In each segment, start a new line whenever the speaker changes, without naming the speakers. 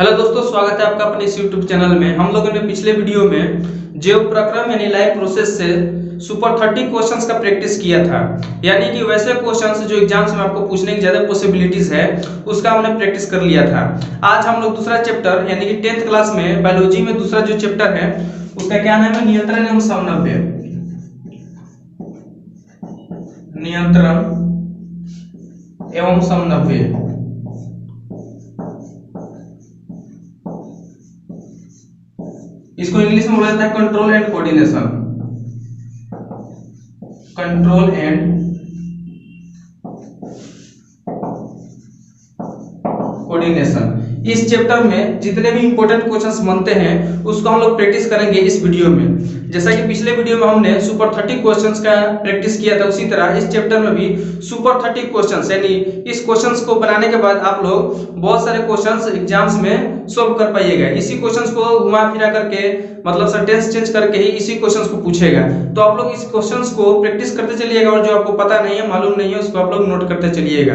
Hello दोस्तों, स्वागत है आपका अपने इस YouTube चैनल में। हम लोगों ने पिछले वीडियो में जैव प्रक्रम यानी लाइव प्रोसेस से सुपर 30 क्वेश्चंस का प्रैक्टिस किया था, यानी कि वैसे क्वेश्चंस जो एग्जाम्स में आपको पूछने की ज्यादा पॉसिबिलिटीज है उसका हमने प्रैक्टिस कर लिया था। आज हम लोग दूसरा चैप्टर यानी कि 10th क्लास में बायोलॉजी में दूसरा जो चैप्टर है उसका क्या नाम है, नियंत्रण एवं समन्वय। नियंत्रण एवं समन्वय, इसको इंग्लिश में बोला जाता है control and coordination. Control and coordination. इस चैप्टर में जितने भी इंपॉर्टेंट क्वेश्चंस बनते हैं उसको हम लोग प्रैक्टिस करेंगे इस वीडियो में। जैसा कि पिछले वीडियो में हमने सुपर 30 क्वेश्चंस का प्रैक्टिस किया था, उसी तरह इस चैप्टर में भी सुपर 30 क्वेश्चंस, यानी इस क्वेश्चंस को बनाने के बाद आप लोग बहुत सारे क्वेश्चंस एग्जाम्स में सॉल्व कर पाइएगा। इसी क्वेश्चंस को घुमा फिरा करके, मतलब सेंटेंस चेंज करके ही इसी क्वेश्चंस को पूछेगा। तो आप लोग इस क्वेश्चंस को प्रैक्टिस करते चलिएगा और जो आपको पता नहीं है, मालूम नहीं है, उसको आप लोग नोट करते चलिएगा।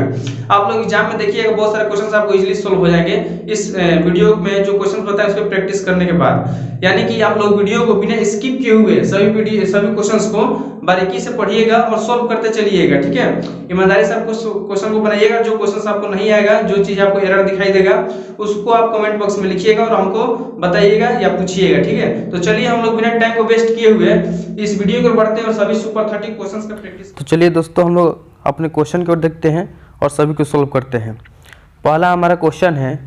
आप लोग एग्जाम में देखिएगा बहुत सारे क्वेश्चंस आपको इजीली सॉल्व हो जाएंगे इस वीडियो में जो क्वेश्चन बताया है उसको प्रैक्टिस करने के बाद। यानी कि आप लोग वीडियो को बिना स्किप किए हुए सभी क्वेश्चंस को बारीकी से पढ़िएगा और सॉल्व करते चलिएगा, ठीक है। ईमानदारी से आपको क्वेश्चन को बनाइएगा। जो क्वेश्चन आपको नहीं आएगा, जो चीज आपको एरर दिखाई देगा, उसको आप कमेंट बॉक्स में लिखिएगा और हमको बताइएगा या पूछिएगा, ठीक है। तो चलिए हम लोग बिना टाइम को वेस्ट किए हुए इस वीडियो को बढ़ते हैं और सभी सुपर 30 क्वेश्चंस का प्रैक्टिस।
तो चलिए दोस्तों, हम लोग अपने क्वेश्चन की ओर देखते हैं और सभी को सॉल्व करते हैं। पहला हमारा क्वेश्चन है,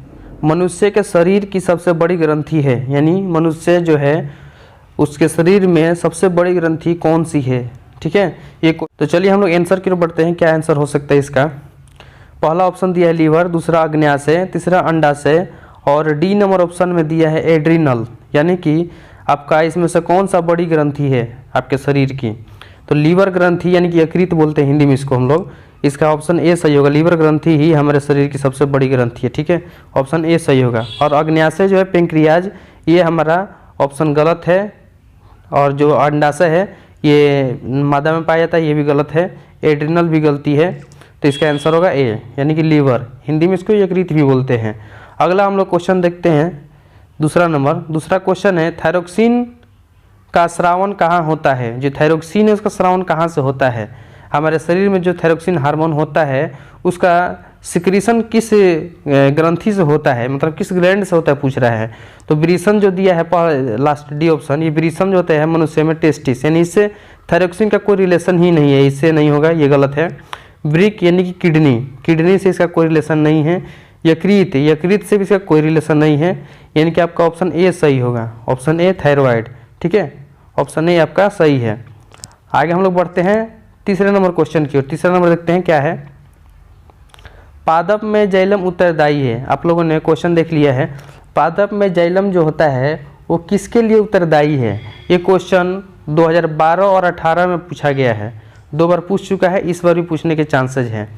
मनुष्य के शरीर की सबसे बड़ी ग्रंथि है, यानी मनुष्य जो है उसके शरीर में सबसे बड़ी ग्रंथि कौन सी है, ठीक है। ये तो चलिए हम लोग आंसर की ओर बढ़ते हैं। क्या आंसर हो सकता है इसका? पहला ऑप्शन दिया है लीवर, दूसरा अग्न्याशय, तीसरा अंडाशय और डी नंबर ऑप्शन में दिया है एड्रिनल, यानी कि आपका इसमें से कौन सा बड़ी ग्रंथि है आपके शरीर की। तो लीवर ग्रंथि यानी कि यकृत बोलते हैं हिंदी में इसको हम लोग, इसका ऑप्शन ए सही होगा। लीवर ग्रंथि ही हमारे शरीर की सबसे बड़ी ग्रंथि है, ठीक है। ऑप्शन ए सही होगा। और अग्न्याशय जो है पेंक्रियाज, ये हमारा ऑप्शन गलत है। और जो अंडाशय है ये मादा में पाया जाता है, ये भी गलत है। एड्रिनल भी गलती है, तो इसका आंसर होगा ए, यानी कि लीवर। हिंदी में इसको यकृत भी बोलते हैं। अगला हम लोग क्वेश्चन देखते हैं, दूसरा नंबर। दूसरा क्वेश्चन है, थायरोक्सिन का स्रावन कहाँ होता है। जो थायरोक्सिन है उसका स्रावन कहाँ से होता है? हमारे शरीर में जो थायरोक्सिन हार्मोन होता है उसका सिक्रीशन किस ग्रंथि से होता है, मतलब किस ग्लैंड से होता है पूछ रहा है। तो ब्रीसन जो दिया है लास्ट डी ऑप्शन, ये ब्रीसन जो होता है मनुष्य में टेस्टिस, यानी इससे थायरोक्सिन का कोई रिलेशन ही नहीं है, इससे नहीं होगा, ये गलत है। ब्रिक यानी कि किडनी, किडनी से इसका कोई रिलेशन नहीं है। यकृत, यकृत से भी इसका कोई रिलेशन नहीं है, यानी कि आपका ऑप्शन ए सही होगा। ऑप्शन ए थायरॉयड, ठीक है। ऑप्शन ए आपका सही है। आगे हम लोग बढ़ते हैं तीसरे नंबर क्वेश्चन की ओर। तीसरा नंबर देखते हैं क्या है। पादप में जाइलम उत्तरदायी है। आप लोगों ने क्वेश्चन देख लिया है। पादप में जाइलम जो होता है वो किसके लिए उत्तरदायी है? ये क्वेश्चन 2012 और 18 में पूछा गया है, 2 बार पूछ चुका है, इस बार भी पूछने के चांसेज हैं।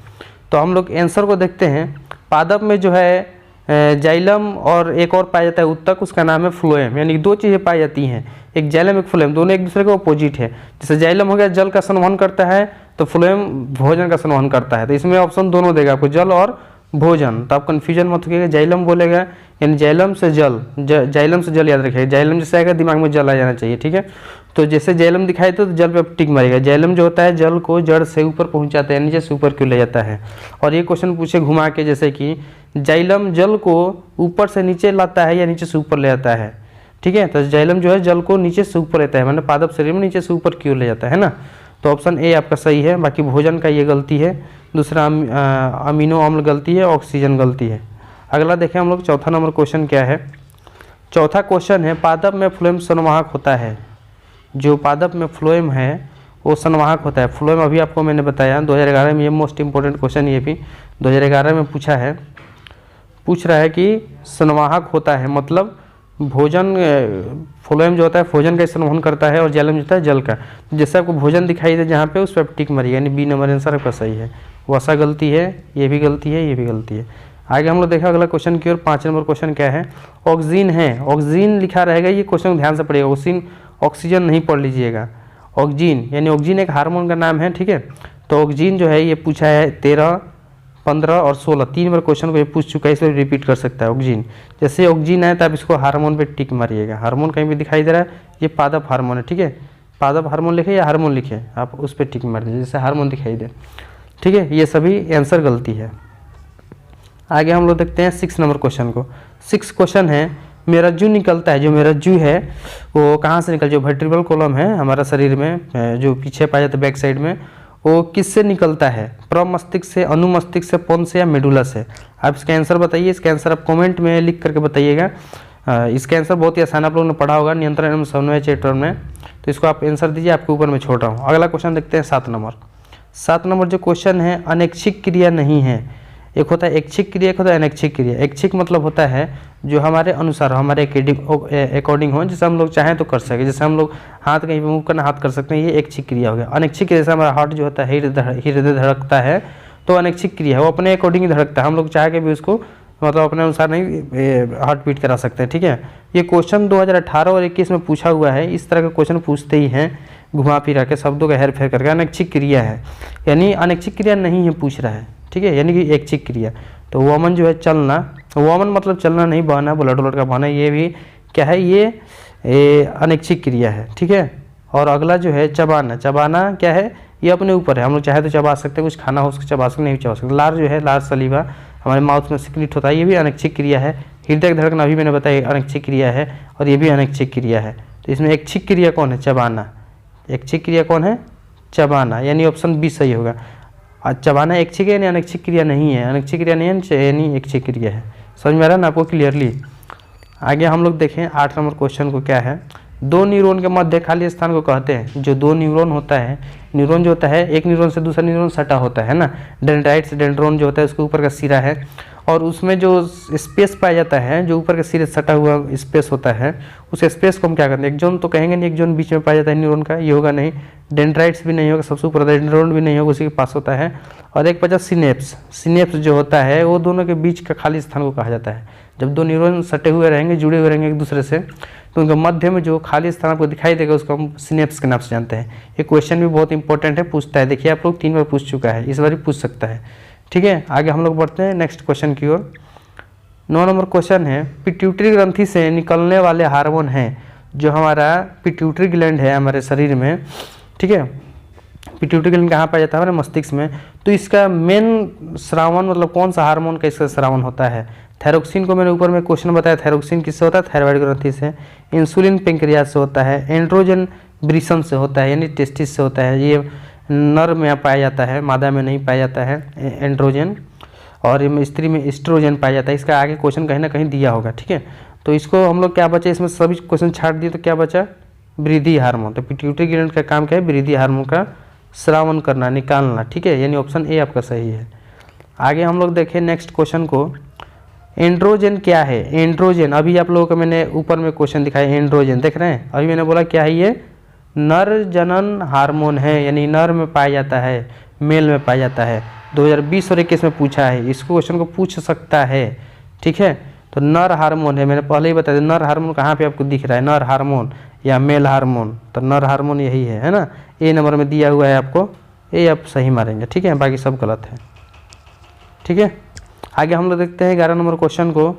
तो हम लोग आंसर को देखते हैं। पादप में जो है जाइलम और एक और पाया जाता है उत्तक, उसका नाम है फ्लोएम, यानी 2 चीज़ें पाई जाती हैं, एक जाइलम एक फ्लोएम, दोनों एक दूसरे के अपोजिट है। जैसे जाइलम हो गया जल का संवहन करता है, तो फ्लोएम भोजन का संवहन करता है। तो इसमें ऑप्शन दोनों देगा आपको, जल और भोजन। तो आप कन्फ्यूजन मत होइएगा, जाइलम बोलेगा यानी जाइलम से जल, जाइलम से जल याद रखिएगा। जाइलम जैसे आएगा दिमाग में जल आ जाना चाहिए, ठीक है। तो जैसे जाइलम दिखाई तो जल पे आप टिक मारेगा। जाइलम जो होता है जल को जड़ से ऊपर पहुंचाता है, नीचे से ऊपर क्यों ले जाता है। और ये क्वेश्चन पूछे घुमा के, जैसे कि जाइलम जल को ऊपर से नीचे लाता है या नीचे से ऊपर ले जाता है, ठीक है। तो जाइलम जो है जल को नीचे से ऊपर लेता है, मतलब पादप शरीर में नीचे से ऊपर क्यों ले जाता है ना। तो ऑप्शन ए आपका सही है। बाकी भोजन का ये गलती है, दूसरा अमीनो अम्ल गलती है, ऑक्सीजन गलती है। अगला देखें हम लोग, चौथा नंबर क्वेश्चन क्या है। चौथा क्वेश्चन है, पादप में फ्लोएम संवाहक होता है। जो पादप में फ्लोएम है वो संवाहक होता है। फ्लोएम अभी आपको मैंने बताया 2011 में, ये मोस्ट इंपॉर्टेंट क्वेश्चन ये भी 2011 में पूछा है। पूछ रहा है कि संवाहक होता है, मतलब भोजन, फ्लोएम जो होता है भोजन का संवहन करता है और जाइलम जो होता है जल का। जैसे आपको भोजन दिखाई दे जहाँ पे, उस पर टिक मारिएगा, यानी बी नंबर आंसर आपका सही है। वसा गलती है, ये भी गलती है, ये भी गलती है। आगे हम लोग देखा अगला क्वेश्चन की ओर। 5 नंबर क्वेश्चन क्या है। ऑक्सीजन है, ऑक्सीजन लिखा रहेगा, ये क्वेश्चन ध्यान से पढ़िएगा। ऑक्सीजन नहीं पढ़ लीजिएगा। ऑक्सीजन यानी ऑक्सीजन एक हार्मोन का नाम है, ठीक है। तो ऑक्सीजन जो है ये पूछा है 15 और 16 3 बार क्वेश्चन को ये पूछ चुका है, इसलिए रिपीट कर सकता है। ऑक्सीजन, जैसे ऑक्सीजन है तब इसको हार्मोन पे टिक मारिएगा। हार्मोन कहीं भी दिखाई दे रहा है, ये पादप हार्मोन है, ठीक है। पादप हार्मोन लिखे या हार्मोन लिखे, आप उस पर टिक मार दीजिए जैसे हार्मोन दिखाई दे, ठीक है। ये सभी आंसर गलती है। आगे हम लोग देखते हैं 6 नंबर क्वेश्चन को। 6 क्वेश्चन है, मेरा जू निकलता है, जो मेरा जू है वो कहाँ से निकल, जो वर्टिब्रल कॉलम है हमारा शरीर में, जो पीछे पाया जाता है बैक साइड में, वो किससे निकलता है? प्रमस्तिष्क से, अनुमस्तिष्क से, पोन्स से या मेडुला से? आप इसका आंसर बताइए। इसका आंसर आप कमेंट में लिख करके बताइएगा। इसका आंसर बहुत ही आसान, आप लोगों ने पढ़ा होगा नियंत्रण एवं समन्वय चैप्टर में, तो इसको आप आंसर दीजिए, आपके ऊपर मैं छोड़ रहा हूँ। अगला क्वेश्चन देखते हैं 7 नंबर। 7 नंबर जो क्वेश्चन है, अनैच्छिक क्रिया नहीं है। एक होता है ऐच्छिक क्रिया, एक होता है अनैच्छिक क्रिया। ऐच्छिक मतलब होता है जो हमारे अनुसार, हमारे अकॉर्डिंग हो, जैसे हम लोग चाहें तो कर सके। जैसे हम लोग हाथ कहीं पे मूव करना, हाथ कर सकते हैं, ये ऐच्छिक क्रिया हो गया। अनैच्छिक क्रिया, जैसे हमारा हार्ट जो होता है हृदय धड़कता है, तो अनैच्छिक क्रिया है, वो अपने अकॉर्डिंग ही धड़कता है। हम लोग चाह के भी उसको मतलब अपने अनुसार नहीं हार्ट बीट करा सकते हैं, ठीक है। ये क्वेश्चन 2018 और 21 में पूछा हुआ है। इस तरह के क्वेश्चन पूछते ही हैं घुमा फिरा के, शब्दों का हेर फेर करके। अनैच्छिक क्रिया है, यानी अनैच्छिक क्रिया नहीं है पूछ रहा है, ठीक है, यानी कि ऐच्छिक क्रिया। तो वमन जो है चलना, वमन मतलब चलना नहीं, बहना, ब्लड उलट का बहना, ये भी क्या है, ये अनैच्छिक क्रिया है, ठीक है। और अगला जो है चबाना, चबाना क्या है, ये अपने ऊपर है, हम लोग चाहे तो चबा सकते हैं, कुछ खाना हो उसको चबा सकते, नहीं चबा सकते। लार जो है, लार सलीवा हमारे माउथ में सिक्रीट होता है, ये भी अनैच्छिक क्रिया है। हृदय धड़कना अभी मैंने बताया अनैच्छिक क्रिया है, और ये भी अनैच्छिक क्रिया है। तो इसमें ऐच्छिक क्रिया कौन है? चबाना। ऐच्छिक क्रिया कौन है? चबाना, यानी ऑप्शन बी सही होगा। चबाना ऐच्छिक है यानी अनैच्छिक क्रिया नहीं है, अनैच्छिक क्रिया नहीं है यानी ऐच्छिक क्रिया है। समझ में आ रहा है ना आपको क्लियरली? आगे हम लोग देखें 8 नंबर क्वेश्चन को क्या है। 2 न्यूरॉन के मध्य खाली स्थान को कहते हैं। जो 2 न्यूरॉन होता है, न्यूरॉन जो होता है एक न्यूरॉन से दूसरा न्यूरॉन सटा होता है ना, डेंड्राइट्स डेंड्रोन जो होता है उसके ऊपर का सिरा है, और उसमें जो स्पेस पाया जाता है, जो ऊपर के सिरे सटा हुआ स्पेस होता है, उस स्पेस को हम क्या करते हैं? एक जोन तो कहेंगे नहीं, एक जोन बीच में पाया जाता है न्यूरॉन का, ये होगा नहीं। डेंड्राइट्स भी नहीं होगा, सबसे ऊपर डेंड्रोन भी नहीं होगा, उसी के पास होता है। और एक बचा सिनेप्स। सिनेप्स जो होता है वो दोनों के बीच का खाली स्थान को कहा जाता है। जब 2 न्यूरॉन सटे हुए रहेंगे, जुड़े हुए रहेंगे एक दूसरे से, तो उनके मध्य में जो खाली स्थान आपको दिखाई देगा उसको हम सिनेप्स के नाम से जानते हैं। ये क्वेश्चन भी बहुत इंपॉर्टेंट है, पूछता है। देखिए आप लोग 3 बार पूछ चुका है, इस बार भी पूछ सकता है, ठीक है। आगे हम लोग बढ़ते हैं नेक्स्ट क्वेश्चन की ओर। 9 नंबर क्वेश्चन है, पिट्यूटरी ग्रंथि से निकलने वाले हार्मोन हैं। जो हमारा पिट्यूटरी ग्लैंड है हमारे शरीर में, ठीक है, पिट्यूटरी ग्लैंड कहाँ पाया जाता है? हमारे मस्तिष्क में। तो इसका मेन स्रावन मतलब कौन सा हार्मोन का इसका स्रावन होता है? थायरोक्सिन को मैंने ऊपर में क्वेश्चन बताया, थायरोक्सिन किससे होता है? थायराइड ग्रंथि से। इंसुलिन पेंक्रियास से होता है। एंड्रोजन ब्रिसन से होता है, यानी टेस्टिस से होता है। ये नर में पाया जाता है, मादा में नहीं पाया जाता है एंड्रोजन, और स्त्री में एस्ट्रोजन पाया जाता है। इसका आगे क्वेश्चन कहीं ना कहीं दिया होगा, ठीक है। तो इसको हम लोग क्या बचा, इसमें सभी क्वेश्चन छाट दिए, तो क्या बचा? वृद्धि हार्मोन। तो पिट्यूटरी ग्लैंड का काम क्या है? वृद्धि हार्मोन का स्रावन करना, निकालना, ठीक है, यानी ऑप्शन ए आपका सही है। आगे हम लोग देखें नेक्स्ट क्वेश्चन को। एंड्रोजन क्या है? एंड्रोजन अभी आप लोगों को मैंने ऊपर में क्वेश्चन दिखाया, एंड्रोजन देख रहे हैं, अभी मैंने बोला क्या है ये? नर जनन हार्मोन है, यानी नर में पाया जाता है, मेल में पाया जाता है। 2020 और 21 में पूछा है, इस क्वेश्चन को पूछ सकता है, ठीक है। तो नर हार्मोन है, मैंने पहले ही बताया नर हार्मोन कहाँ पे आपको दिख रहा है, नर हार्मोन या मेल हार्मोन? तो नर हार्मोन यही है ना। ए नंबर में दिया हुआ है आपको, ये आप सही मारेंगे, ठीक है, बाकी सब गलत है, ठीक है। आगे हम लोग देखते हैं 11 नंबर क्वेश्चन को।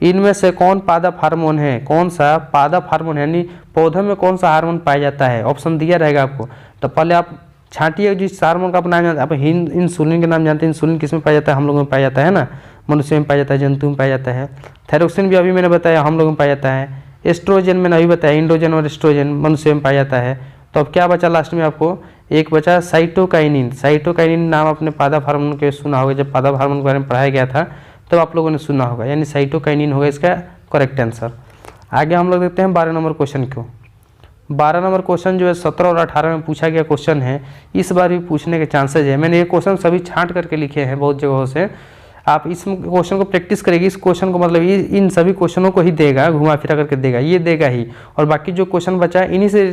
इनमें से कौन पादप हार्मोन है? कौन सा पादप हार्मोन है, यानी पौधे में कौन सा हार्मोन पाया जाता है? ऑप्शन दिया रहेगा आपको, तो पहले आप छांटिए जिस हार्मोन का आप नाम जानते हैं। आप इंसुलिन के नाम जानते हैं, इंसुलिन किस में पाया जाता है? हम लोगों में पाया जाता है ना, मनुष्य में पाया जाता है, जंतु में पाया जाता है। थायरोक्सिन भी अभी मैंने बताया हम लोगों में पाया जाता है। एस्ट्रोजन मैंने अभी बताया, एंड्रोजन और एस्ट्रोजन मनुष्य में पाया जाता है। तो अब क्या बचा लास्ट में आपको? एक बचा साइटोकाइनिन। साइटोकाइनिन नाम आपने पादप हार्मोन के सुना होगा, जब पादप हार्मोन के बारे में पढ़ाया गया था तब आप लोगों ने सुना होगा, यानी साइटोकाइनिन होगा इसका करेक्ट आंसर। आगे हम लोग देखते हैं 12 नंबर क्वेश्चन को। 12 नंबर क्वेश्चन जो है 17 और 18 में पूछा गया क्वेश्चन है, इस बार भी पूछने के चांसेज है। मैंने ये क्वेश्चन सभी छांट करके लिखे हैं बहुत जगहों से, आप इस क्वेश्चन को प्रैक्टिस करेगी। इस क्वेश्चन को मतलब इन सभी क्वेश्चनों को ही देगा, घुमा फिरा करके देगा, ये देगा ही। और बाकी जो क्वेश्चन बचा है इन्हीं से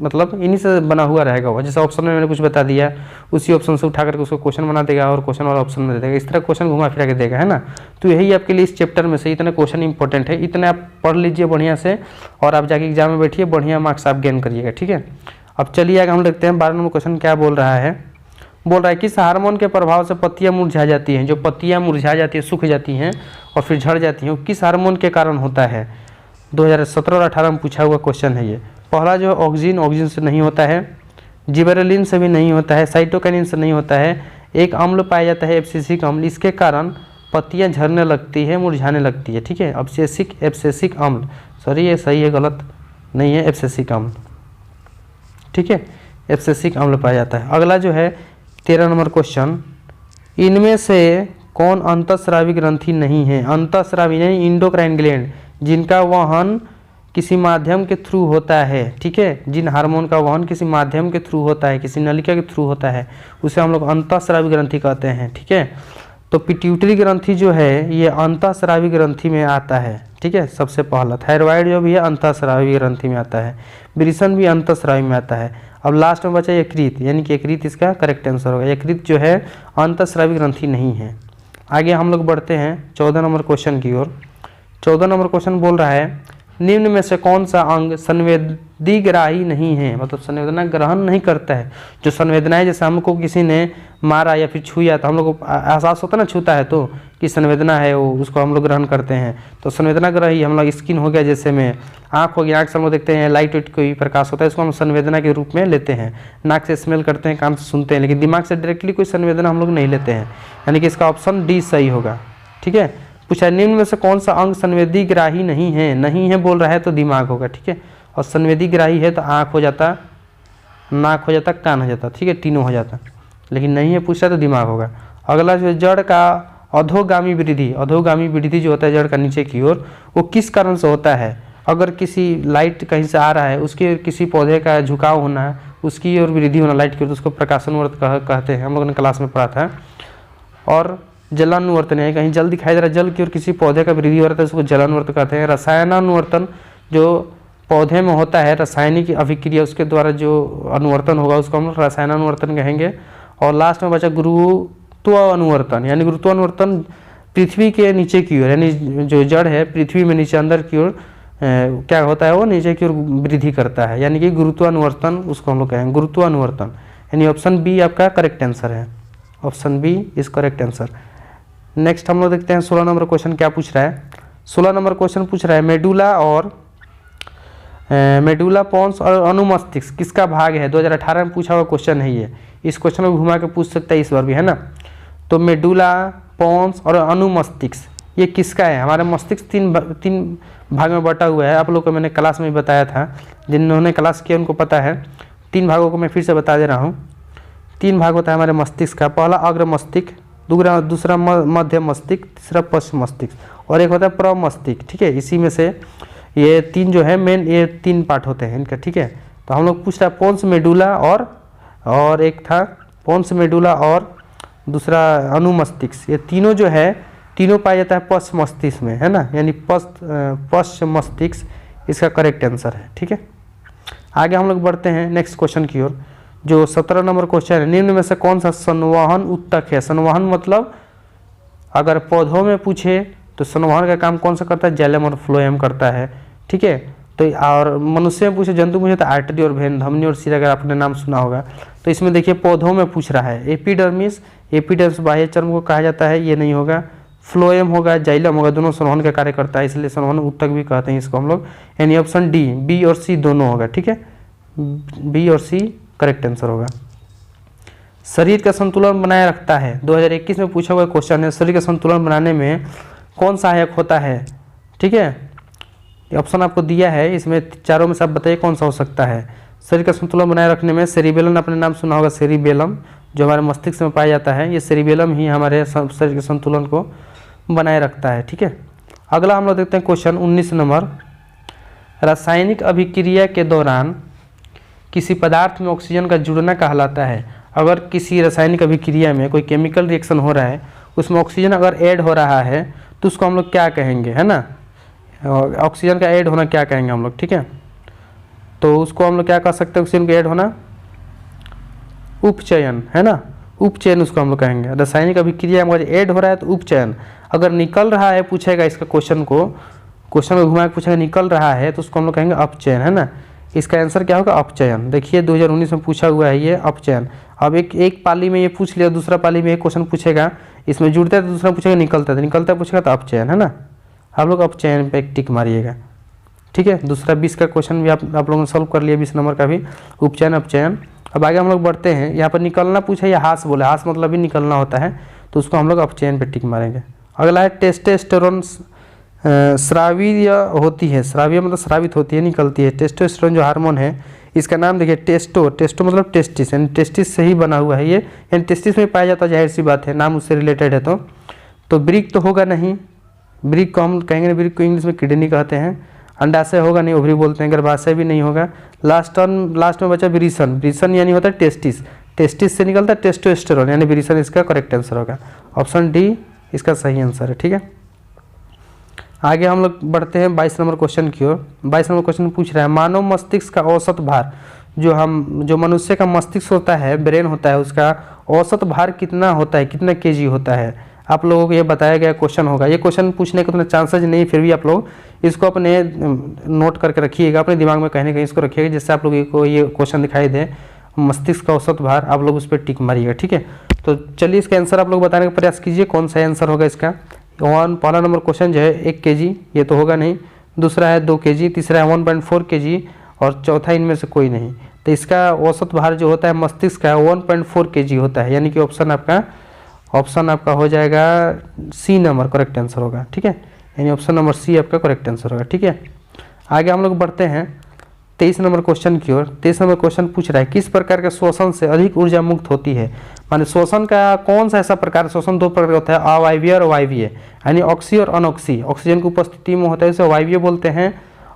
मतलब इन्हीं से बना हुआ रहेगा वो। जैसे ऑप्शन में मैंने कुछ बता दिया, उसी ऑप्शन से उठा करके उसको क्वेश्चन बना देगा और क्वेश्चन वाला ऑप्शन में दे देगा। इस तरह क्वेश्चन घुमा फिरा के देगा, है ना। तो यही आपके लिए इस चैप्टर में से इतने क्वेश्चन इंपॉर्टेंट है, इतने आप पढ़ लीजिए बढ़िया से, और आप जाके एग्जाम में बैठिए, बढ़िया मार्क्स आप गेन करिएगा, ठीक है। अब चलिए आगे हम देखते हैं 12 नंबर क्वेश्चन क्या बोल रहा है। बोल रहा है किस हार्मोन के प्रभाव से पत्तियां मुरझा जाती हैं, जो पत्तियां मुरझा जाती हैं, सूख जाती हैं और फिर झड़ जाती हैं, वो किस हार्मोन के कारण होता है। 2017 और 18 में पूछा हुआ क्वेश्चन है ये। पहला जो है ऑक्सिन से नहीं होता है, जिबरेलिन से भी नहीं होता है, साइटोकाइनिन से नहीं होता है। एक अम्ल पाया जाता है एब्सिसिक अम्ल, इसके कारण पत्तियां झड़ने लगती है, मुरझाने लगती है। ठीक है, एब्सिसिक अम्ल, सॉरी ये सही है गलत नहीं है, एब्सिसिक अम्ल। ठीक है, एब्सिसिक अम्ल पाया जाता है। अगला जो है 13 नंबर क्वेश्चन, इनमें से कौन अंतःस्रावी ग्रंथि नहीं है। अंतःस्रावी यानी इंडोक्राइन ग्लैंड, जिनका वहन किसी माध्यम के थ्रू होता है। ठीक है, जिन हार्मोन का वहन किसी माध्यम के थ्रू होता है, किसी नलिका के थ्रू होता है, उसे हम लोग अंतःस्रावी ग्रंथि कहते हैं। ठीक है, तो पिट्यूटरी ग्रंथि जो है ये अंतःस्रावी ग्रंथि में आता है। ठीक है, सबसे पहला थायराइड जो भी है अंतःस्रावी ग्रंथि में आता है, वृषण भी अंतःस्रावी में आता है। अब लास्ट में बचा यकृत, यानी कि यकृत इसका करेक्ट आंसर होगा। यकृत जो है अंतःस्रावी ग्रंथि नहीं है। आगे हम लोग बढ़ते हैं 14 नंबर क्वेश्चन की ओर। 14 नंबर क्वेश्चन बोल रहा है निम्न में से कौन सा अंग संवेदीग्राही नहीं है, मतलब संवेदना ग्रहण नहीं करता है। जो संवेदनाएं, जैसे हमको किसी ने मारा या फिर छुआ तो हम लोग को एहसास होता है ना, छूता है तो कि संवेदना है वो, उसको हम लोग ग्रहण करते हैं। तो संवेदना ग्रही हम लोग स्किन हो गया, जैसे में आँख हो गया, आँख से हम लोग देखते हैं लाइट वाइट कोई प्रकाश होता है, इसको हम संवेदना के रूप में लेते हैं। नाक से स्मेल करते हैं, कान से सुनते हैं, लेकिन दिमाग से डायरेक्टली कोई संवेदना हम लोग नहीं लेते हैं, यानी कि इसका ऑप्शन डी सही होगा। ठीक है, पूछा निम्न में से कौन सा अंग संवेदीग्राही नहीं है। नहीं है बोल रहा है तो दिमाग होगा। ठीक है, और संवेदीग्राही है तो आँख हो जाता, नाक हो जाता, कान हो जाता। ठीक है, तीनों हो जाता, लेकिन नहीं है पूछा तो दिमाग होगा। अगला जो है जड़ का अधोगामी वृद्धि, अधोगामी वृद्धि जो होता है जड़ का नीचे की ओर, वो किस कारण से होता है। अगर किसी लाइट कहीं से आ रहा है, उसके किसी पौधे का झुकाव होना, उसकी ओर वृद्धि होना लाइट की ओर, तो उसको प्रकाशानुवर्त कहते हैं, हम लोगों ने क्लास में पढ़ा था। और जलानुवर्तन है, कहीं जल दिखाई दे रहा है, जल की ओर किसी पौधे का वृद्धि हो रहा है, उसको जलानुवर्तन कहते हैं। रसायनानुवर्तन जो पौधे में होता है, रासायनिक अभिक्रिया, उसके द्वारा जो अनुवर्तन होगा उसको हम लोग रसायनानुवर्तन कहेंगे। और लास्ट में बचा गुरुत्वानुवर्तन, यानी गुरुत्वानुवर्तन पृथ्वी के नीचे की ओर, यानी जो जड़ है पृथ्वी में नीचे अंदर की ओर क्या होता है, वो नीचे की ओर वृद्धि करता है, यानी कि गुरुत्वानुवर्तन उसको हम लोग कहेंगे, गुरुत्वानुवर्तन। यानी ऑप्शन बी आपका करेक्ट आंसर है, option B is correct answer. Next हम लोग देखते हैं 16 नंबर क्वेश्चन क्या पूछ रहा है। 16 नंबर क्वेश्चन पूछ रहा है मेडुला पोन्स और अनुमस्तिष्क किसका भाग है। 2018 में पूछा हुआ क्वेश्चन है ये, इस क्वेश्चन को घुमा के पूछ सकता है इस बार भी, है ना। तो मेडुला पोन्स और अनुमस्तिष्क ये किसका है। हमारे मस्तिष्क तीन भाग में बटा हुआ है, आप लोग को मैंने क्लास में बताया था, जिन्होंने क्लास किया उनको पता है। 3 भागों को मैं फिर से बता दे रहा हूँ। 3 भाग होता है हमारे मस्तिष्क का, पहला अग्र मस्तिष्क, दूसरा मध्य मस्तिष्क, तीसरा पश्च मस्तिष्क, और एक होता है प्रमस्तिष्क। ठीक है, इसी में से ये 3 जो है मेन, ये 3 पार्ट होते हैं इनका। ठीक है, तो हम लोग पूछ रहे हैं पोन्स मेडुला और एक था पोन्स मेडुला और दूसरा अनुमस्तिष्क, ये तीनों जो है तीनों पाया जाता है पश्च मस्तिष्क में, है ना, यानी पश्च मस्तिष्क इसका करेक्ट आंसर है। ठीक है, आगे हम लोग बढ़ते हैं नेक्स्ट क्वेश्चन की ओर, जो 17 नंबर क्वेश्चन है। निम्न में से कौन सा संवहन उत्तक है। संवहन मतलब अगर पौधों में पूछे तो संवहन का काम कौन सा करता है, जाइलम और फ्लोएम करता है। ठीक है, तो और मनुष्य में पूछे, जंतु पूछे तो आर्टरी और वेन, धमनी और सिरा, अगर आपने नाम सुना होगा। तो इसमें देखिए पौधों में पूछ रहा है, एपिडर्मिस बाह्य चर्म को कहा जाता है, ये नहीं होगा। फ्लोएम होगा, जाइलम होगा, दोनों संवहन का कार्य करता है, इसलिए संवहन उत्तक भी कहते हैं इसको हम लोग। यानी ऑप्शन डी, बी और सी दोनों होगा। ठीक है, बी और सी करेक्ट आंसर होगा। शरीर का संतुलन बनाए रखता है, 2021 में पूछा हुआ क्वेश्चन है, शरीर का संतुलन बनाने में कौन सहायक होता है। ठीक है, ऑप्शन आपको दिया है, इसमें चारों में से आप बताइए कौन सा हो सकता है। शरीर का संतुलन बनाए रखने में सेरिबेलम, आपने नाम सुना होगा, सेरिबेलम जो हमारे मस्तिष्क में पाया जाता है, ये सेरिबेलम ही हमारे शरीर के संतुलन को बनाए रखता है। ठीक है, अगला हम लोग देखते हैं क्वेश्चन 19 नंबर, रासायनिक अभिक्रिया के दौरान किसी पदार्थ में ऑक्सीजन का जुड़ना कहलाता है। अगर किसी रासायनिक अभिक्रिया में कोई केमिकल रिएक्शन हो रहा है, उसमें ऑक्सीजन अगर ऐड हो रहा है तो उसको हम लोग क्या कहेंगे, है ना, ऑक्सीजन का ऐड होना क्या कहेंगे हम लोग। ठीक है, तो उसको हम लोग क्या कह सकते हैं, ऑक्सीजन का ऐड होना उपचयन, है ना, उपचयन उसको हम लोग कहेंगे। रासायनिक अभिक्रिया में अगर ऐड हो रहा है तो उपचयन, अगर निकल रहा है पूछेगा इसका क्वेश्चन को घुमा के पूछेगा निकल रहा है तो उसको हम लोग कहेंगे अपचयन, है ना। इसका आंसर क्या होगा? अपचयन। देखिए 2019 में पूछा हुआ है ये अपचयन। अब एक पाली में ये पूछ लिया, दूसरा पाली में एक क्वेश्चन पूछेगा, इसमें जुड़ता है तो दूसरा पूछेगा, निकलता है तो निकलता पूछेगा तो अपचयन, है ना। आप लोग अपचयन पे टिक मारिएगा, ठीक है। दूसरा 20 का क्वेश्चन भी आप लोगों ने सॉल्व कर लिया, 20 नंबर का भी, उपचयन अपचयन। अब आगे हम लोग बढ़ते हैं, यहाँ पर निकलना पूछा या हास बोले, हास मतलब भी निकलना होता है, तो उसको हम लोग अपचयन पे टिक मारेंगे। अगला है टेस्टोस्टेरोन स्रावीय होती है, स्रावीय मतलब स्रावित होती है, निकलती है। टेस्टोस्टेरोन जो हार्मोन है, इसका नाम देखिए टेस्टो मतलब टेस्टिस, यानी टेस्टिस से ही बना हुआ है ये, यानी टेस्टिस में पाया जाता है, जाहिर सी बात है, नाम उससे रिलेटेड है। तो ब्रिक तो होगा नहीं, ब्रिक को हम कहेंगे ना, ब्रिक को इंग्लिश में किडनी कहते हैं। अंडाशय होगा नहीं, ओवरी बोलते हैं। गर्भाशय भी नहीं होगा। लास्ट में बचा विरिसन, विरिसन यानी होता है टेस्टिस, टेस्टिस से निकलता है टेस्टोस्टेरोन, यानी विरिसन इसका करेक्ट आंसर होगा। ऑप्शन डी इसका सही आंसर है, ठीक है। आगे हम लोग बढ़ते हैं 22 नंबर क्वेश्चन की ओर। 22 नंबर क्वेश्चन पूछ रहा है, मानव मस्तिष्क का औसत भार, जो मनुष्य का मस्तिष्क होता है, ब्रेन होता है, उसका औसत भार कितना होता है, कितना केजी होता है, आप लोगों को ये बताया गया क्वेश्चन होगा। ये क्वेश्चन पूछने के उतने चांसेज नहीं, फिर भी आप लोग इसको अपने नोट करके रखिएगा, अपने दिमाग में कहीं ना कहीं इसको रखिएगा, जिससे आप लोगों को ये क्वेश्चन दिखाई दे, मस्तिष्क का औसत भार, आप लोग उस पर टिक मारिएगा, ठीक है। तो चलिए इसका आंसर आप लोग बताने का प्रयास कीजिए, कौन सा आंसर होगा इसका। पहला नंबर क्वेश्चन जो है 1 kg, ये तो होगा नहीं। दूसरा है 2 kg, तीसरा है 1.4 kg और चौथा इनमें से कोई नहीं। तो इसका औसत भार जो होता है मस्तिष्क का 1.4 kg होता है, यानी कि ऑप्शन आपका हो जाएगा सी नंबर, करेक्ट आंसर होगा, ठीक है। यानी ऑप्शन नंबर सी आपका करेक्ट आंसर होगा, ठीक है। आगे हम लोग बढ़ते हैं 23 नंबर क्वेश्चन की ओर। 23 नंबर क्वेश्चन पूछ रहा है, किस प्रकार के शोषण से अधिक ऊर्जा मुक्त होती है। माने शोषण का कौन सा ऐसा प्रकार, शोषण 2 प्रकार का होता है, अवायवीय और वायवीय, यानी ऑक्सी और अनऑक्सी। ऑक्सीजन की उपस्थिति में होता है उसे वायवीय बोलते हैं,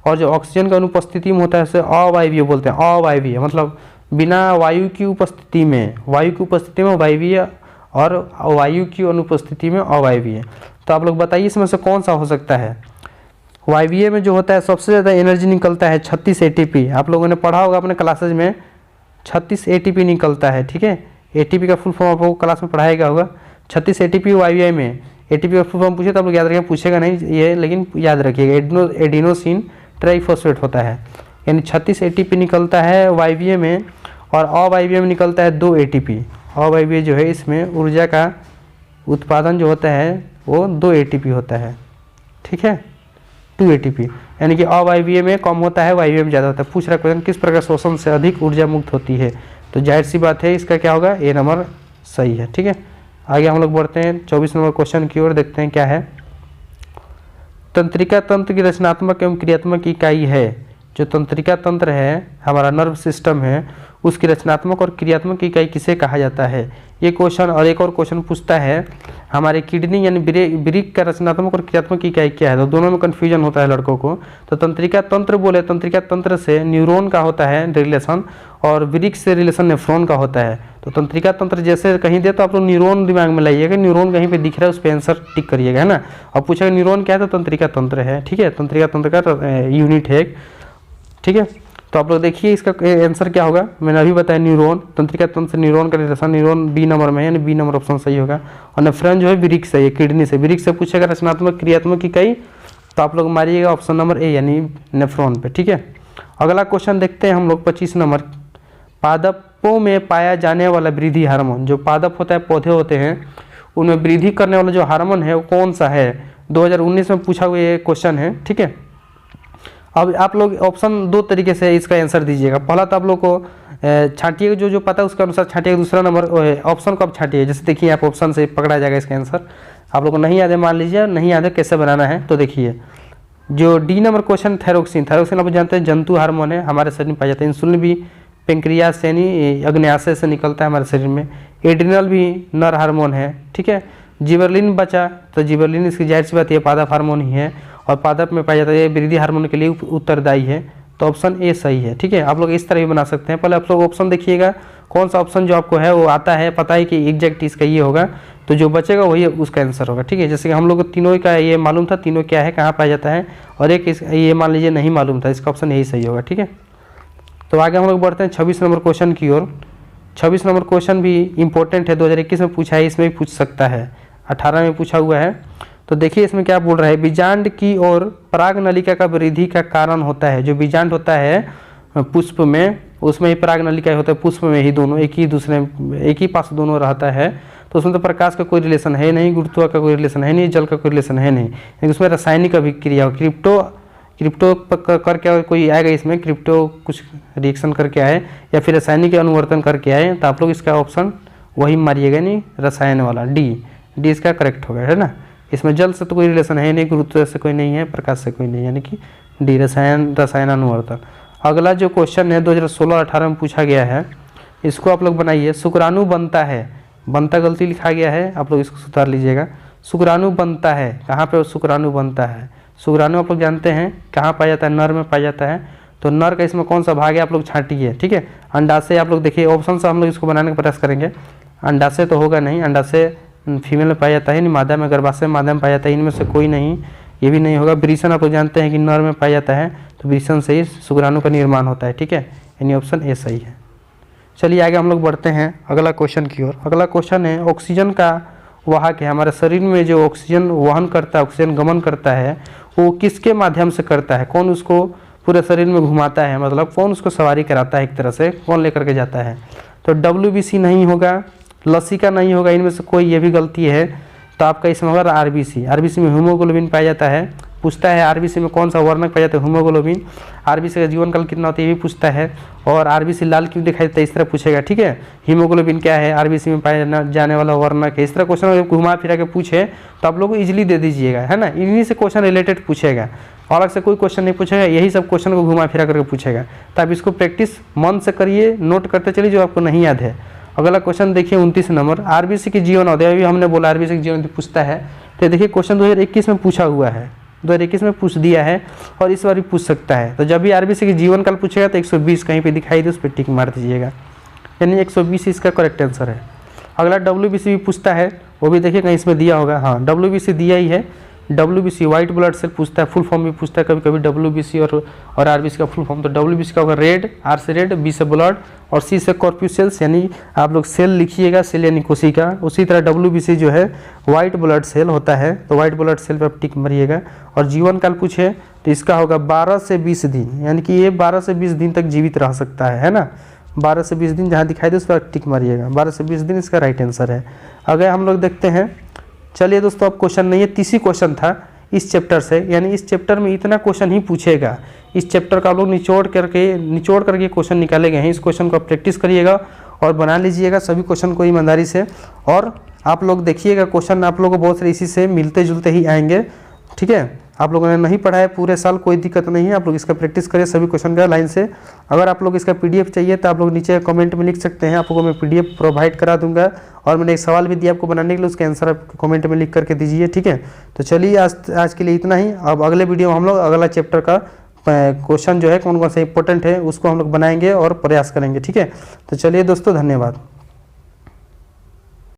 और जो ऑक्सीजन की अनुपस्थिति में होता है उसे अवायवीय बोलते हैं। अवायवीय मतलब बिना वायु की उपस्थिति में, वायवीय और वायु की अनुपस्थिति में अवायवीय। तो आप लोग बताइए इसमें से कौन सा हो सकता है। वायवीय में जो होता है सबसे ज़्यादा एनर्जी निकलता है 36 ATP। आप लोगों ने पढ़ा होगा अपने क्लासेज में, 36 ATP निकलता है, ठीक है। ATP का फुल फॉर्म आपको क्लास में पढ़ाया गया होगा। 36 ATP वायवीय में, ATP का फुल फॉर्म पूछे तो आप लोग याद रखिए, पूछेगा नहीं ये, लेकिन याद रखिएगा एडिनोसिन ट्राइफॉस्फेट होता है, यानी 36 ATP निकलता है वायवीय में, और अवायवीय में निकलता है 2 ATP। अवायवीय जो है इसमें ऊर्जा का उत्पादन जो होता है वो 2 ATP होता है, ठीक है, 2 ATP, यानी कि अवायवीय में कम होता है, वायवीय में ज़्यादा होता है। पूछ रहा क्वेश्चन किस प्रकार शोषण से अधिक ऊर्जा मुक्त होती है, तो जाहिर सी बात है इसका क्या होगा, ए नंबर सही है, ठीक है। आगे हम लोग बढ़ते हैं 24 नंबर क्वेश्चन की ओर, देखते हैं क्या है। तंत्रिका तंत्र की रचनात्मक एवं क्रियात्मक इकाई है। जो तंत्रिका तंत्र है, हमारा नर्व सिस्टम है, उसकी रचनात्मक और क्रियात्मक इकाई किसे कहा जाता है। ये क्वेश्चन और एक और क्वेश्चन पूछता है, हमारे किडनी यानी वृक्क का रचनात्मक और क्रियात्मक इकाई क्या है। तो दोनों में कन्फ्यूजन होता है लड़कों को। तो तंत्रिका तंत्र बोले, तंत्रिका तंत्र से न्यूरॉन का होता है रिलेशन, और वृक्क से रिलेशन नेफ्रॉन का होता है। तो तंत्रिका तंत्र जैसे कहीं दे तो आप लोग न्यूरॉन दिमाग में लाइएगा, न्यूरॉन कहीं पे दिख रहा है उस पर आंसर टिक करिएगा, है ना। और पूछेगा न्यूरॉन क्या है, तो तंत्रिका तंत्र है, ठीक है, तंत्रिका तंत्र का यूनिट है, ठीक है। तो आप लोग देखिए इसका आंसर क्या होगा, मैंने अभी बताया न्यूरॉन, तंत्रिका तंत्र से न्यूरॉन का रिलेशन, न्यूरॉन बी नंबर में है, यानी बी नंबर ऑप्शन सही होगा। और नेफ्रॉन जो है वृक्क से, ये किडनी से, वृक्क से पूछेगा रचनात्मक क्रियात्मक इकाई, तो आप लोग मारिएगा ऑप्शन नंबर ए यानी नेफ्रॉन पे, ठीक है। अगला क्वेश्चन देखते हैं हम लोग 25 नंबर। पादपों में पाया जाने वाला वृद्धि हार्मोन, जो पादप होता है, पौधे होते हैं, उनमें वृद्धि करने वाला जो हार्मोन है वो कौन सा है। 2019 में पूछा हुआ ये क्वेश्चन है, ठीक है। अब आप लोग ऑप्शन 2 तरीके से इसका आंसर दीजिएगा। पहला तो आप लोग को छांटिए, जो पता है उसके अनुसार छांटिए। दूसरा नंबर ऑप्शन को आप छांटिए, जैसे देखिए आप ऑप्शन से पकड़ा जाएगा इसका आंसर। आप लोग को नहीं याद है, मान लीजिए नहीं याद है कैसे बनाना है, तो देखिए जो D number question thyroxine, thyroxine आप जानते हैं जंतु हार्मोन है, हमारे शरीर में पाया जाता है। इंसुलिन भी पेंक्रियास यानी अग्न्याशय से निकलता है हमारे शरीर में। एड्रिनल भी नर हार्मोन है, ठीक है। जिबरलिन बचा, तो जिबरलिन इसकी जाहिर सी बात है पादप हार्मोन ही है, और पादप में पाया जाता है, ये वृद्धि हार्मोन के लिए उत्तरदायी है। तो ऑप्शन ए सही है, ठीक है। आप लोग इस तरह भी बना सकते हैं। पहले आप लोग ऑप्शन देखिएगा, कौन सा ऑप्शन जो आपको है वो आता है, पता है कि एग्जैक्ट इसका ये होगा, तो जो बचेगा वही उसका आंसर होगा, ठीक है। जैसे कि हम लोग को तीनों का ये मालूम था, तीनों क्या है, कहाँ पाया जाता है, और एक ये मान लीजिए नहीं मालूम था, इसका ऑप्शन यही सही होगा, ठीक है। तो आगे हम लोग बढ़ते हैं 26 नंबर क्वेश्चन की ओर। 26 नंबर क्वेश्चन भी इंपॉर्टेंट है, 2021 में पूछा है, इसमें भी पूछ सकता है, 18 में पूछा हुआ है। तो देखिए इसमें क्या बोल रहा है, बीजांड की ओर पराग नलिका का वृद्धि का कारण होता है। जो बीजांड होता है पुष्प में, उसमें ही परागनलिका होता है, पुष्प में ही दोनों एक ही पास दोनों रहता है, तो उसमें तो प्रकाश का कोई रिलेशन है नहीं, गुरुत्व का कोई रिलेशन है नहीं, जल का कोई रिलेशन है नहीं, लेकिन उसमें रासायनिक अभिक्रिया हो, क्रिप्टो करके कोई आएगा इसमें, क्रिप्टो कुछ रिएक्शन करके आए या फिर रासायनिक अनुवर्तन करके आए, तो आप लोग इसका ऑप्शन वही मारिएगा, नहीं रसायन वाला, डी इसका करेक्ट होगा, है ना। इसमें जल से तो कोई रिलेशन है नहीं, गुरुत्व से कोई नहीं है, प्रकाश से कोई नहीं, यानी कि डी रसायन अनुवर्तन। अगला जो क्वेश्चन है 2016-18 में पूछा गया है, इसको आप लोग बनाइए। शुक्राणु बनता है, बनता गलती लिखा गया है, आप लोग इसको सुधार लीजिएगा। शुक्राणु बनता है, कहाँ पे शुक्राणु बनता है? शुक्राणु आप लोग जानते हैं कहाँ पाया जाता है? नर में पाया जाता है। तो नर का इसमें कौन सा भाग है आप लोग छांटिए, ठीक है। अंडाशय आप लोग देखिए, ऑप्शन से हम लोग इसको बनाने का प्रयास करेंगे। अंडाशय तो होगा नहीं, अंडाशय फीमेल में पाया जाता है, नहीं मादा में, गर्भाशय मादा में पाया जाता है, इनमें से कोई नहीं, ये भी नहीं होगा। वृषण आप लोग जानते हैं कि नर में पाया जाता है, तो वृषण से ही शुक्राणु का निर्माण होता है, ठीक है, यानी ऑप्शन ए सही है। चलिए आगे हम लोग बढ़ते हैं अगला क्वेश्चन की ओर। अगला क्वेश्चन है, ऑक्सीजन का वाहक है, हमारे शरीर में जो ऑक्सीजन वहन करता है, ऑक्सीजन गमन करता है, वो किसके माध्यम से करता है? कौन उसको पूरे शरीर में घुमाता है, मतलब कौन उसको सवारी कराता है, एक तरह से कौन लेकर के जाता है? तो WBC नहीं होगा, लसिका नहीं होगा, इनमें से कोई, ये भी गलती है। तो आपका इसमें होगा RBC में हीमोग्लोबिन पाया जाता है। पूछता है RBC में कौन सा वर्णक पाया जाता है? हीमोग्लोबिन। RBC का जीवन काल कितना होता है, ये भी पूछता है। और RBC लाल क्यों दिखाई देता है, इस तरह पूछेगा, ठीक है। हीमोग्लोबिन क्या है, RBC में पाया जाने वाला वर्णक है। इस तरह क्वेश्चन अगर घुमा फिरा के पूछे तो आप लोग को इजीली दे दीजिएगा, है ना। इन्हीं से क्वेश्चन रिलेटेड पूछेगा, अलग से कोई क्वेश्चन नहीं पूछेगा, यही सब क्वेश्चन को घुमा फिरा करके पूछेगा। तो आप इसको प्रैक्टिस मन से करिए, नोट करते चलिए जो आपको नहीं याद है। अगला क्वेश्चन देखिए 29 नंबर, RBC की जीवन अवधि, अभी हमने बोला RBC की जीवन अवधि पूछता है। तो देखिए क्वेश्चन 2021 में पूछा हुआ है, 2021 में पूछ दिया है और इस बार भी पूछ सकता है। तो जब भी RBC की जीवन काल पूछेगा तो 120 कहीं पे दिखाई दे, उस पर टिक मार दीजिएगा, यानी 120 इसका करेक्ट आंसर है। अगला WBC भी पूछता है, वो भी देखिए कहीं इसमें दिया होगा, हाँ WBC दिया ही है। WBC वाइट ब्लड सेल पूछता है, फुल फॉर्म भी पूछता है कभी कभी WBC और RBC का फुल फॉर्म। तो WBC का होगा रेड, R से रेड, B से ब्लड और C से कॉर्प्यूसेल्स, यानी आप लोग सेल लिखिएगा, सेल यानी कोशिका। उसी तरह WBC जो है वाइट ब्लड सेल होता है, तो वाइट ब्लड सेल पर आप टिक मारिएगा। और जीवन काल पूछे तो इसका होगा 12 से 20 दिन, यानी कि ये 12 से 20 दिन तक जीवित रह सकता है ना। 12 से 20 दिन जहाँ दिखाई दे उस पर टिक मारिएगा, 12 से 20 दिन इसका राइट आंसर है। अगर हम लोग देखते हैं, चलिए दोस्तों अब क्वेश्चन नहीं है, 30 क्वेश्चन था इस चैप्टर से, यानी इस चैप्टर में इतना क्वेश्चन ही पूछेगा। इस चैप्टर का आप लोग निचोड़ करके क्वेश्चन निकाले गए हैं। इस क्वेश्चन को आप प्रैक्टिस करिएगा और बना लीजिएगा सभी क्वेश्चन को ईमानदारी से। और आप लोग देखिएगा क्वेश्चन आप लोगों को बहुत सारे इसी से मिलते जुलते ही आएंगे, ठीक है। आप लोगों ने नहीं पढ़ा है पूरे साल, कोई दिक्कत नहीं है, आप लोग इसका प्रैक्टिस करें सभी क्वेश्चन का लाइन से। अगर आप लोग इसका PDF चाहिए तो आप लोग नीचे कमेंट में लिख सकते हैं, आपको मैं PDF प्रोवाइड करा दूंगा। और मैंने एक सवाल भी दिया आपको बनाने के लिए, उसके आंसर आप कमेंट में लिख करके दीजिए, ठीक है। तो चलिए आज के लिए इतना ही। अब अगले वीडियो में हम लोग अगला चैप्टर का क्वेश्चन जो है कौन कौन सा इंपॉर्टेंट है उसको हम लोग बनाएंगे और प्रयास करेंगे, ठीक है। तो चलिए दोस्तों, धन्यवाद।